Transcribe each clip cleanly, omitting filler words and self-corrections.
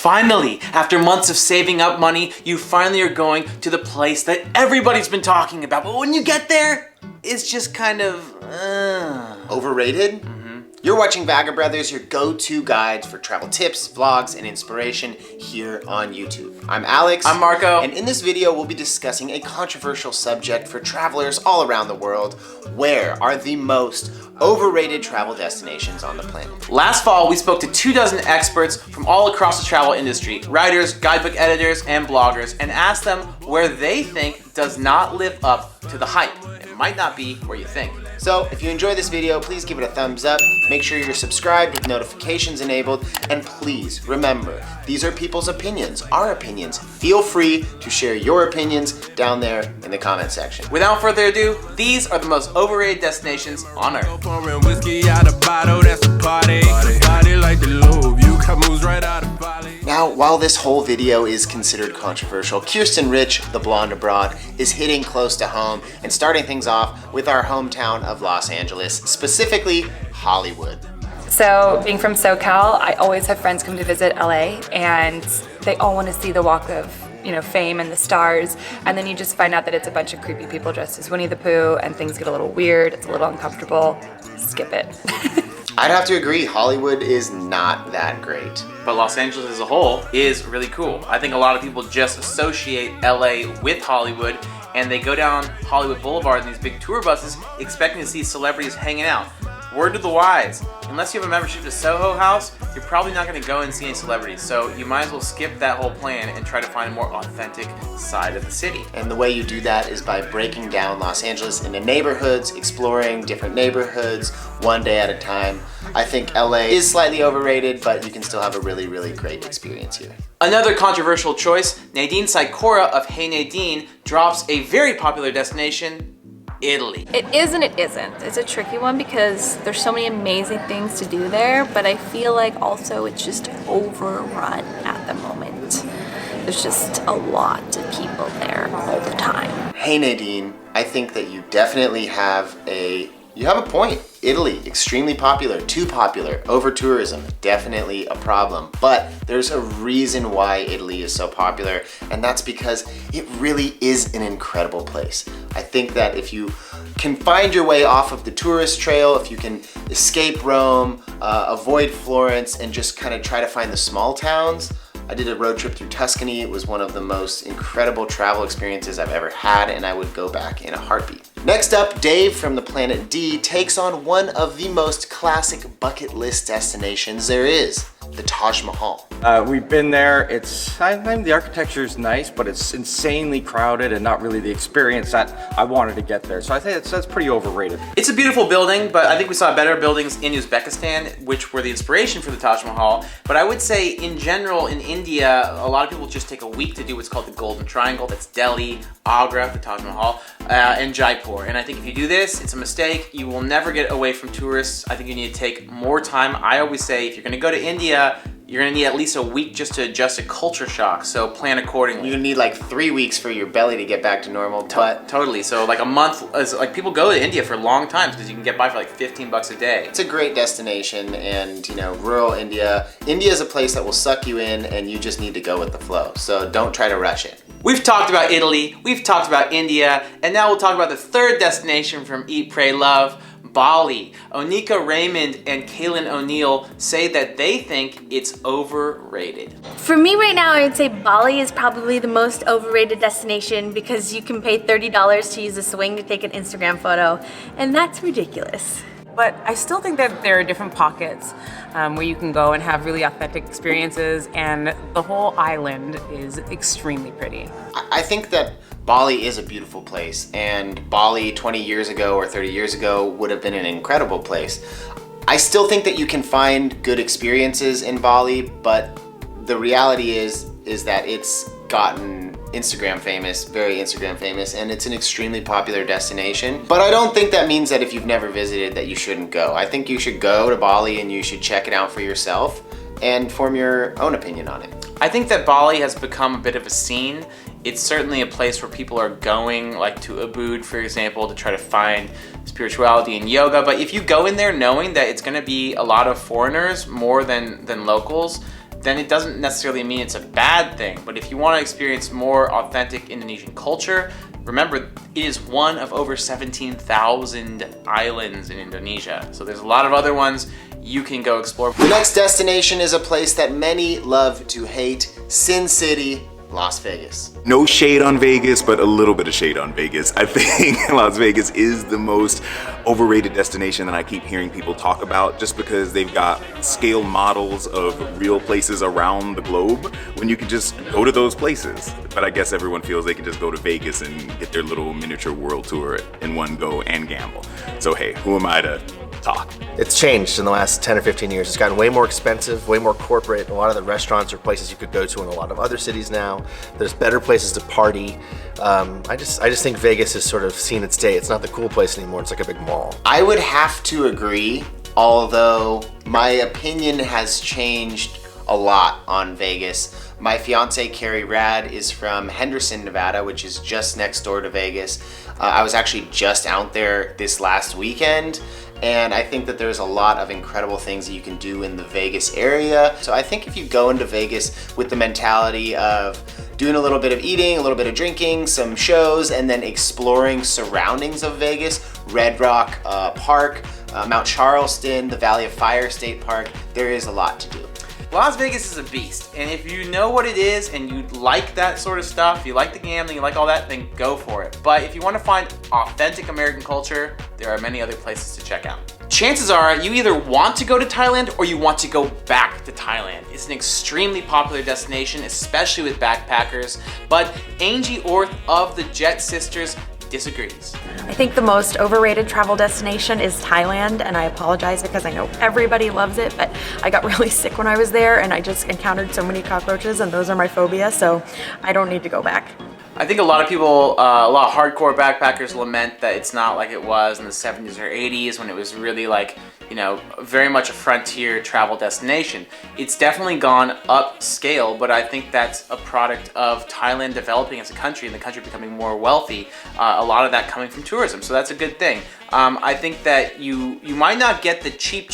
Finally, after months of saving up money, you finally are going to the place that everybody's been talking about. But when you get there, it's just kind of... Overrated? You're watching Vagabrothers, your go-to guides for travel tips, vlogs, and inspiration here on YouTube. I'm Alex. I'm Marco. And in this video, we'll be discussing a controversial subject for travelers all around the world. Where are the most overrated travel destinations on the planet? Last fall, we spoke to 24 experts from all across the travel industry, writers, guidebook editors, and bloggers, and asked them where they think does not live up to the hype. It might not be where you think. So if you enjoyed this video, please give it a thumbs up, make sure you're subscribed with notifications enabled, and please remember, these are people's opinions, our opinions. Feel free to share your opinions down there in the comment section. Without further ado, these are the most overrated destinations on Earth. Now, while this whole video is considered controversial, Kirsten Rich, the blonde abroad, is hitting close to home and starting things off with our hometown of Los Angeles, specifically Hollywood. So, being from SoCal, I always have friends come to visit LA, and they all want to see the Walk of Fame and the stars, and then you just find out that it's a bunch of creepy people dressed as Winnie the Pooh, and things get a little weird, it's a little uncomfortable. Skip it. I'd have to agree, Hollywood is not that great. But Los Angeles as a whole is really cool. I think a lot of people just associate LA with Hollywood, and they go down Hollywood Boulevard in these big tour buses expecting to see celebrities hanging out. Word to the wise, unless you have a membership to Soho House, you're probably not going to go and see any celebrities, so you might as well skip that whole plan and try to find a more authentic side of the city. And the way you do that is by breaking down Los Angeles into neighborhoods, exploring different neighborhoods one day at a time. I think LA is slightly overrated, but you can still have a really, really great experience here. Another controversial choice, Nadine Sikora of Hey Nadine drops a very popular destination, Italy. It is and it isn't. It's a tricky one because there's so many amazing things to do there, but I feel like also it's just overrun at the moment. There's just a lot of people there all the time. Hey Nadine, I think that you definitely have a point. Italy, extremely popular, too popular, over tourism, definitely a problem. But there's a reason why Italy is so popular, and that's because it really is an incredible place. I think that if you can find your way off of the tourist trail, if you can escape Rome, avoid Florence, and just kind of try to find the small towns. I did a road trip through Tuscany. It was one of the most incredible travel experiences I've ever had, and I would go back in a heartbeat. Next up, Dave from the Planet D takes on one of the most classic bucket list destinations there is, the Taj Mahal. We've been there. The architecture's nice, but it's insanely crowded and not really the experience that I wanted to get there. So I think that's pretty overrated. It's a beautiful building, but I think we saw better buildings in Uzbekistan, which were the inspiration for the Taj Mahal. But I would say in general in India, a lot of people just take a week to do what's called the Golden Triangle. That's Delhi, Agra, the Taj Mahal, and Jaipur. And I think if you do this, it's a mistake. You will never get away from tourists. I think you need to take more time. I always say if you're gonna go to India, you're gonna need at least a week just to adjust to culture shock, so plan accordingly. You're gonna need like 3 weeks for your belly to get back to normal, but... Totally, so like a month, like people go to India for long times because you can get by for like 15 bucks a day. It's a great destination, and rural India. India is a place that will suck you in, and you just need to go with the flow, so don't try to rush it. We've talked about Italy, we've talked about India, and now we'll talk about the third destination from Eat, Pray, Love, Bali. Onika Raymond and Kaylin O'Neill say that they think it's overrated. For me right now, I would say Bali is probably the most overrated destination because you can pay $30 to use a swing to take an Instagram photo, and that's ridiculous. But I still think that there are different pockets where you can go and have really authentic experiences, and the whole island is extremely pretty. I think that Bali is a beautiful place, and Bali 20 years ago or 30 years ago would have been an incredible place. I still think that you can find good experiences in Bali, but the reality is that it's gotten Instagram famous, very Instagram famous, and it's an extremely popular destination. But I don't think that means that if you've never visited that you shouldn't go. I think you should go to Bali and you should check it out for yourself and form your own opinion on it. I think that Bali has become a bit of a scene. It's certainly a place where people are going, like to Ubud, for example, to try to find spirituality and yoga. But if you go in there knowing that it's gonna be a lot of foreigners more than locals, then it doesn't necessarily mean it's a bad thing. But if you want to experience more authentic Indonesian culture, remember, it is one of over 17,000 islands in Indonesia. So there's a lot of other ones you can go explore. The next destination is a place that many love to hate, Sin City, Las Vegas. No shade on Vegas, but a little bit of shade on Vegas. I think Las Vegas is the most overrated destination that I keep hearing people talk about, just because they've got scale models of real places around the globe when you can just go to those places. But I guess everyone feels they can just go to Vegas and get their little miniature world tour in one go and gamble. So hey, who am I to talk? It's changed in the last 10 or 15 years. It's gotten way more expensive, way more corporate. A lot of the restaurants are places you could go to in a lot of other cities now. There's better places to party. I just think Vegas has sort of seen its day. It's not the cool place anymore. It's like a big mall. I would have to agree, although my opinion has changed a lot on Vegas. My fiance Carrie Rad is from Henderson, Nevada, which is just next door to Vegas. I was actually just out there this last weekend, and I think that there's a lot of incredible things that you can do in the Vegas area. So I think if you go into Vegas with the mentality of doing a little bit of eating, a little bit of drinking, some shows, and then exploring surroundings of Vegas, Red Rock Park, Mount Charleston, the Valley of Fire State Park, there is a lot to do. Las Vegas is a beast, and if you know what it is and you like that sort of stuff, you like the gambling, you like all that, then go for it. But if you want to find authentic American culture, there are many other places to check out. Chances are you either want to go to Thailand or you want to go back to Thailand. It's an extremely popular destination, especially with backpackers, but Angie Orth of the Jet Sisters disagrees. I think the most overrated travel destination is Thailand, and I apologize because I know everybody loves it, but I got really sick when I was there and I just encountered so many cockroaches, and those are my phobia, so I don't need to go back. I think a lot of people, a lot of hardcore backpackers lament that it's not like it was in the 70s or 80s when it was really like, you know, very much a frontier travel destination. It's definitely gone upscale, but I think that's a product of Thailand developing as a country and the country becoming more wealthy. A lot of that coming from tourism, so that's a good thing. I think that you might not get the cheap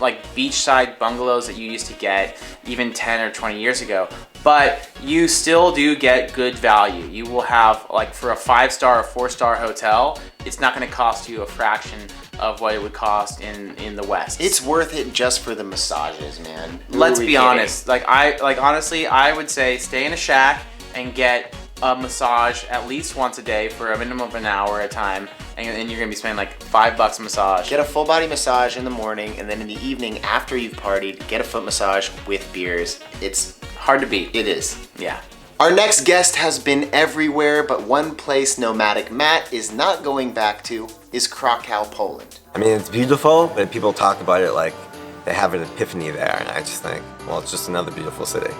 like beachside bungalows that you used to get even 10 or 20 years ago, but you still do get good value. You will have, like, for a 5-star or 4-star hotel, it's not going to cost you a fraction of what it would cost in the West. It's worth it just for the massages, man. Let's be honest. Honestly, I would say stay in a shack and get a massage at least once a day for a minimum of an hour at a time, and you're gonna be spending like $5 a massage. Get a full body massage in the morning, and then in the evening after you've partied, get a foot massage with beers. It's hard to beat. It is. Yeah. Our next guest has been everywhere, but one place Nomadic Matt is not going back to is Krakow, Poland. I mean, it's beautiful, but people talk about it like they have an epiphany there, and I just think, well, it's just another beautiful city.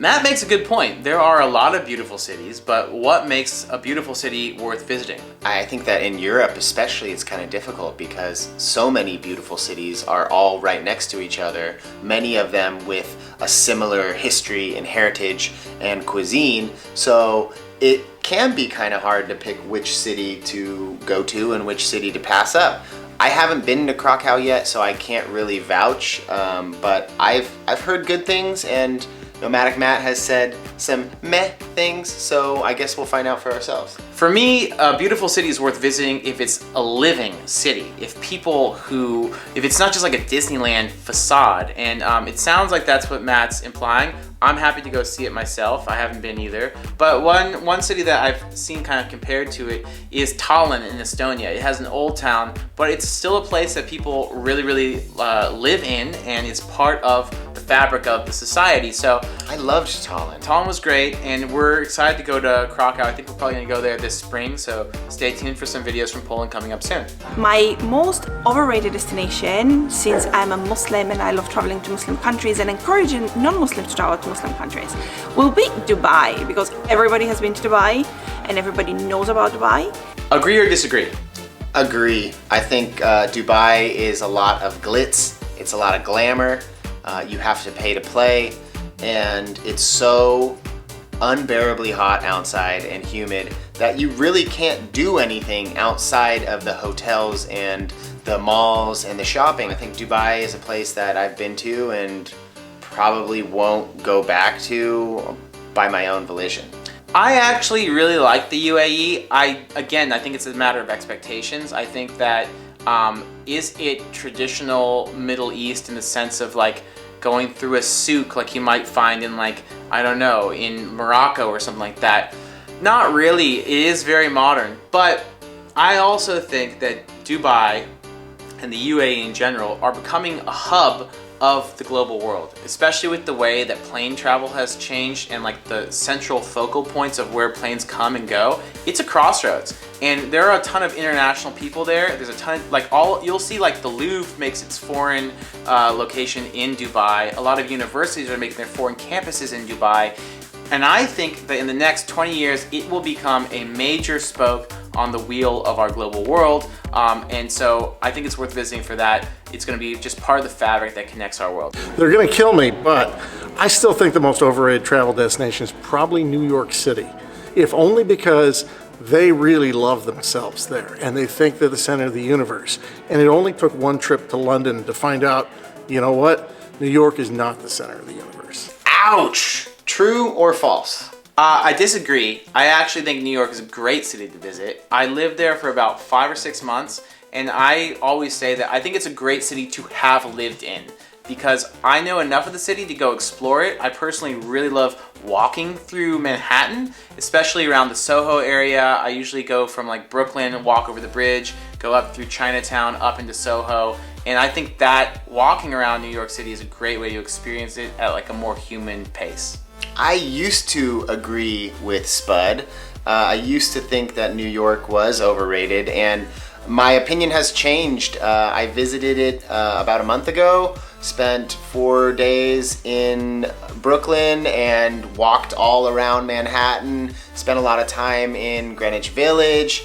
Matt makes a good point. There are a lot of beautiful cities, but what makes a beautiful city worth visiting? I think that in Europe especially it's kind of difficult because so many beautiful cities are all right next to each other, many of them with a similar history and heritage and cuisine, so it can be kind of hard to pick which city to go to and which city to pass up. I haven't been to Krakow yet, so I can't really vouch, but I've heard good things, and Nomadic Matt has said some meh things, so I guess we'll find out for ourselves. For me, a beautiful city is worth visiting if it's a living city. If it's not just like a Disneyland facade, and it sounds like that's what Matt's implying. I'm happy to go see it myself. I haven't been either. But one city that I've seen kind of compared to it is Tallinn in Estonia. It has an old town, but it's still a place that people really live in, and it's part of the fabric of the society. So I loved Tallinn. Tallinn was great, and we're excited to go to Krakow. I think we're probably gonna go there this spring, so stay tuned for some videos from Poland coming up soon. My most overrated destination, since I'm a Muslim and I love traveling to Muslim countries and encouraging non-Muslims to travel to Muslim countries, will be Dubai, because everybody has been to Dubai and everybody knows about Dubai. Agree or disagree? Agree. I think Dubai is a lot of glitz, it's a lot of glamour, you have to pay to play, and it's so unbearably hot outside and humid that you really can't do anything outside of the hotels and the malls and the shopping. I think Dubai is a place that I've been to and probably won't go back to by my own volition. I actually really like the UAE. I think it's a matter of expectations. I think that is it traditional Middle East in the sense of like going through a souk like you might find in like, I don't know, in Morocco or something like that? Not really. It is very modern. But I also think that Dubai and the UAE in general are becoming a hub of the global world, especially with the way that plane travel has changed and like the central focal points of where planes come and go. It's a crossroads, and there are a ton of international people there. There's a ton, you'll see like the Louvre makes its foreign location in Dubai. A lot of universities are making their foreign campuses in Dubai. And I think that in the next 20 years, it will become a major spoke on the wheel of our global world. And so I think it's worth visiting for that. It's going to be just part of the fabric that connects our world. They're going to kill me, but I still think the most overrated travel destination is probably New York City, if only because they really love themselves there and they think they're the center of the universe. And it only took one trip to London to find out, you know what? New York is not the center of the universe. Ouch! True or false? I disagree. I actually think New York is a great city to visit. I lived there for about 5 or 6 months, and I always say that I think it's a great city to have lived in because I know enough of the city to go explore it. I personally really love walking through Manhattan, especially around the Soho area. I usually go from like Brooklyn, walk over the bridge, go up through Chinatown, up into Soho. And I think that walking around New York City is a great way to experience it at like a more human pace. I used to agree with Spud. I used to think that New York was overrated, and my opinion has changed. I visited it about a month ago, spent 4 days in Brooklyn and walked all around Manhattan, spent a lot of time in Greenwich Village,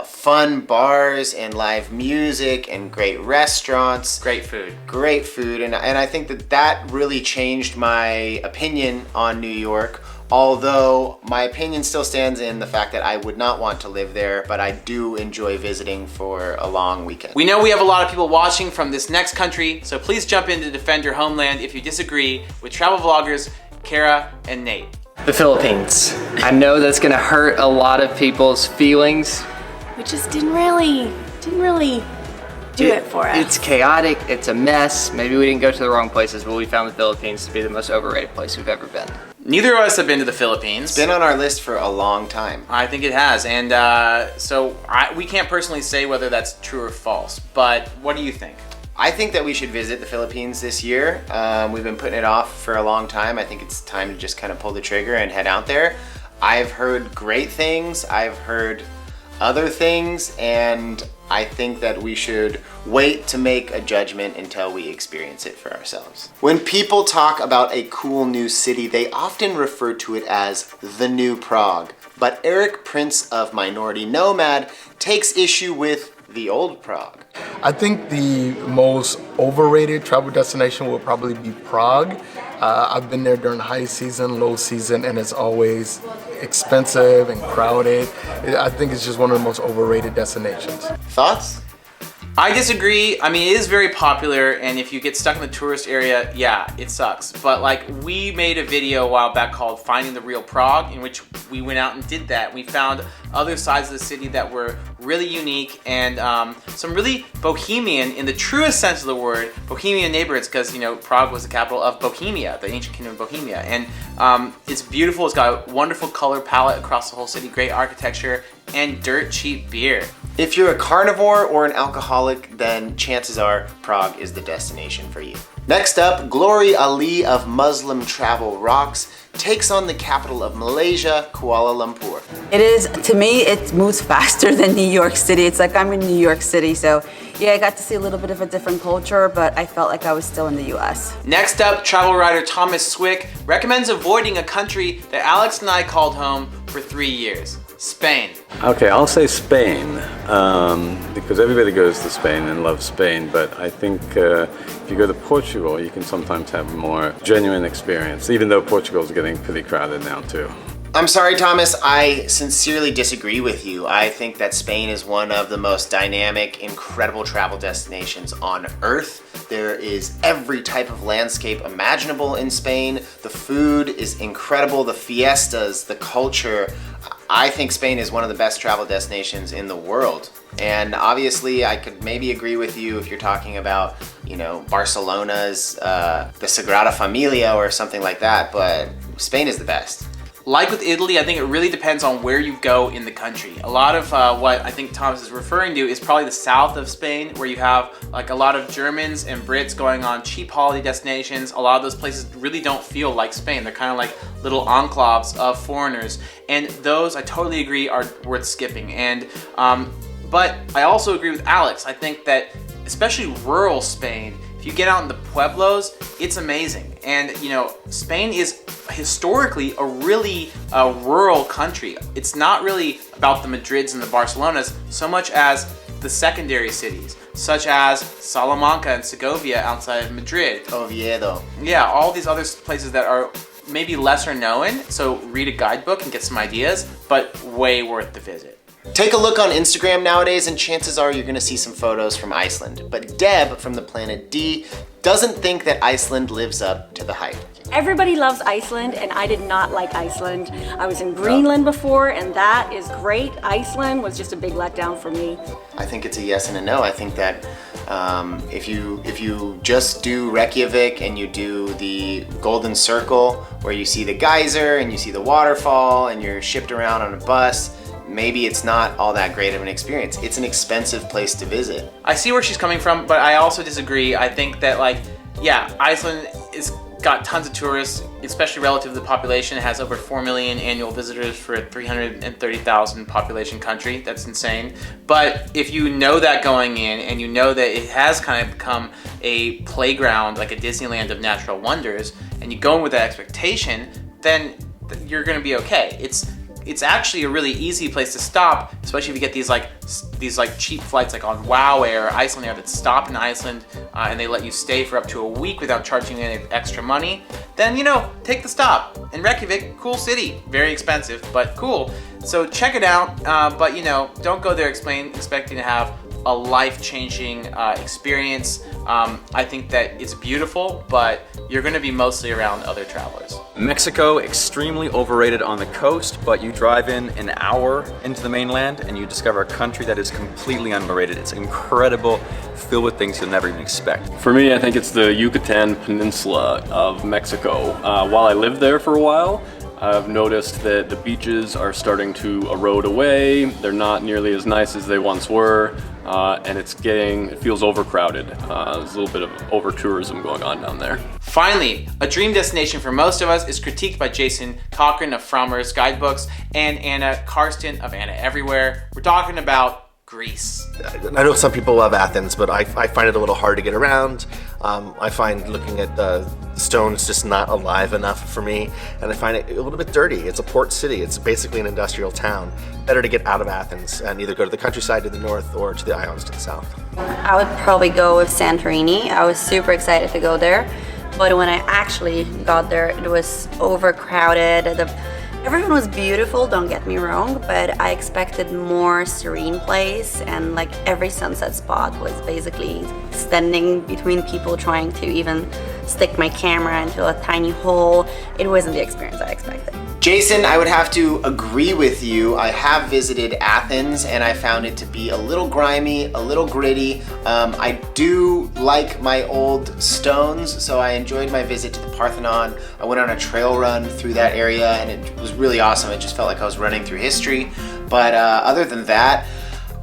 fun bars and live music and great restaurants. Great food. Great food, and I think that really changed my opinion on New York. Although my opinion still stands in the fact that I would not want to live there, but I do enjoy visiting for a long weekend. We know we have a lot of people watching from this next country, so please jump in to defend your homeland if you disagree with travel vloggers Kara and Nate. The Philippines. I know that's gonna hurt a lot of people's feelings. We just didn't really do it for us. It's chaotic, it's a mess. Maybe we didn't go to the wrong places, but we found the Philippines to be the most overrated place we've ever been. Neither of us have been to the Philippines. It's been on our list for a long time. I think it has, and we can't personally say whether that's true or false, but what do you think? I think that we should visit the Philippines this year. We've been putting it off for a long time. I think it's time to just kind of pull the trigger and head out there. I've heard great things, I've heard other things, and I think that we should wait to make a judgment until we experience it for ourselves. When people talk about a cool new city, they often refer to it as the new Prague. But Eric Prince of Minority Nomad takes issue with the old Prague. I think the most overrated travel destination will probably be Prague. I've been there during high season, low season, and it's always expensive and crowded. I think it's just one of the most overrated destinations. Thoughts? I disagree. I mean, it is very popular, and if you get stuck in the tourist area, yeah, it sucks. But like, we made a video a while back called Finding the Real Prague, in which we went out and did that. We found other sides of the city that were really unique and some really bohemian, in the truest sense of the word, bohemian neighborhoods, because, you know, Prague was the capital of Bohemia, the ancient kingdom of Bohemia. And it's beautiful. It's got a wonderful color palette across the whole city, great architecture, and dirt cheap beer. If you're a carnivore or an alcoholic, then chances are Prague is the destination for you. Next up, Glory Ali of Muslim Travel Rocks takes on the capital of Malaysia, Kuala Lumpur. It is, to me, it moves faster than New York City. It's like I'm in New York City, so yeah, I got to see a little bit of a different culture, but I felt like I was still in the US. Next up, travel writer Thomas Swick recommends avoiding a country that Alex and I called home for 3 years. Spain. Okay, I'll say Spain, because everybody goes to Spain and loves Spain, but I think if you go to Portugal, you can sometimes have a more genuine experience, even though Portugal is getting pretty crowded now too. I'm sorry, Thomas. I sincerely disagree with you. I think that Spain is one of the most dynamic, incredible travel destinations on earth. There is every type of landscape imaginable in Spain. The food is incredible, the fiestas, the culture. I think Spain is one of the best travel destinations in the world. And obviously, I could maybe agree with you if you're talking about, you know, Barcelona's, the Sagrada Familia or something like that, but Spain is the best. Like with Italy, I think it really depends on where you go in the country. A lot of what I think Thomas is referring to is probably the south of Spain, where you have like a lot of Germans and Brits going on cheap holiday destinations. A lot of those places really don't feel like Spain. They're kind of like little enclaves of foreigners. And those, I totally agree, are worth skipping. And but I also agree with Alex. I think that especially rural Spain, if you get out in the pueblos, it's amazing. And you know, Spain is historically a really rural country. It's not really about the Madrids and the Barcelonas so much as the secondary cities, such as Salamanca and Segovia outside of Madrid. Oviedo. Yeah, all these other places that are maybe lesser known, so read a guidebook and get some ideas, but way worth the visit. Take a look on Instagram nowadays and chances are you're gonna see some photos from Iceland. But Deb from the Planet D doesn't think that Iceland lives up to the hype. Everybody loves Iceland, and I did not like Iceland. I was in Greenland before, and that is great. Iceland was just a big letdown for me. I think it's a yes and a no. I think that if you just do Reykjavik and you do the Golden Circle, where you see the geyser and you see the waterfall and you're shipped around on a bus, maybe it's not all that great of an experience. It's an expensive place to visit. I see where she's coming from, but I also disagree. I think that, like, yeah, Iceland is got tons of tourists, especially relative to the population. It has over 4 million annual visitors for a 330,000 population country. That's insane. But if you know that going in, and you know that it has kind of become a playground, like a Disneyland of natural wonders, and you go in with that expectation, then you're gonna be okay. It's actually a really easy place to stop, especially if you get these cheap flights like on WOW Air or Iceland Air that stop in Iceland and they let you stay for up to a week without charging you any extra money. Then, you know, take the stop. In Reykjavik, cool city, very expensive, but cool. So check it out, but you know, don't go there expecting to have a life-changing experience. I think that it's beautiful, but you're gonna be mostly around other travelers. Mexico, extremely overrated on the coast, but you drive in an hour into the mainland and you discover a country that is completely underrated. It's incredible, filled with things you'll never even expect. For me, I think it's the Yucatan Peninsula of Mexico. While I lived there for a while, I've noticed that the beaches are starting to erode away. They're not nearly as nice as they once were, and it feels overcrowded. There's a little bit of over-tourism going on down there. Finally, a dream destination for most of us is critiqued by Jason Cochran of Frommer's Guidebooks and Anna Karsten of Anna Everywhere. We're talking about Greece. I know some people love Athens, but I find it a little hard to get around. I find looking at the stones just not alive enough for me, and I find it a little bit dirty. It's a port city. It's basically an industrial town. Better to get out of Athens and either go to the countryside to the north or to the islands to the south. I would probably go with Santorini. I was super excited to go there, but when I actually got there, it was overcrowded. Everyone was beautiful, don't get me wrong, but I expected more serene place, and like every sunset spot was basically standing between people trying to even stick my camera into a tiny hole. It wasn't the experience I expected. Jason, I would have to agree with you. I have visited Athens and I found it to be a little grimy, a little gritty. I do like my old stones, so I enjoyed my visit to the Parthenon. I went on a trail run through that area and it was really awesome. It just felt like I was running through history. But other than that,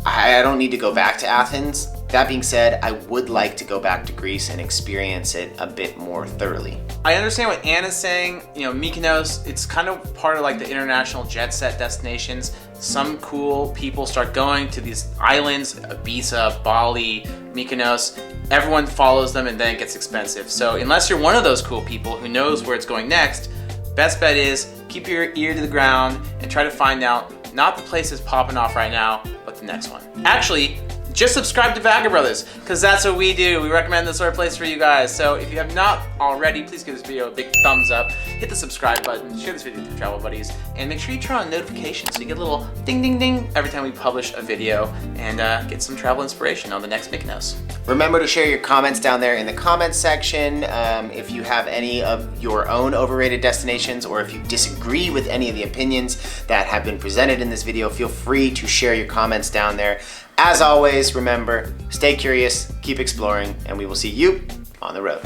I don't need to go back to Athens. That being said, I would like to go back to Greece and experience it a bit more thoroughly. I understand what Anna's saying. You know, Mykonos, it's kind of part of like the international jet set destinations. Some cool people start going to these islands, Ibiza, Bali, Mykonos. Everyone follows them and then it gets expensive. So unless you're one of those cool people who knows where it's going next, best bet is keep your ear to the ground and try to find out not the place that's popping off right now, but the next one. Actually, just subscribe to Vagabrothers, because that's what we do. We recommend this sort of place for you guys. So if you have not already, please give this video a big thumbs up, hit the subscribe button, share this video with your travel buddies, and make sure you turn on notifications so you get a little ding ding ding every time we publish a video, and get some travel inspiration on the next Mykonos. Remember to share your comments down there in the comments section. If you have any of your own overrated destinations, or if you disagree with any of the opinions that have been presented in this video, feel free to share your comments down there. As always, remember, stay curious, keep exploring, and we will see you on the road.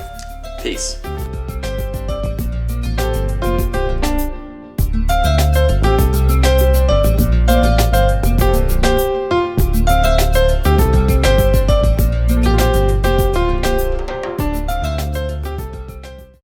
Peace.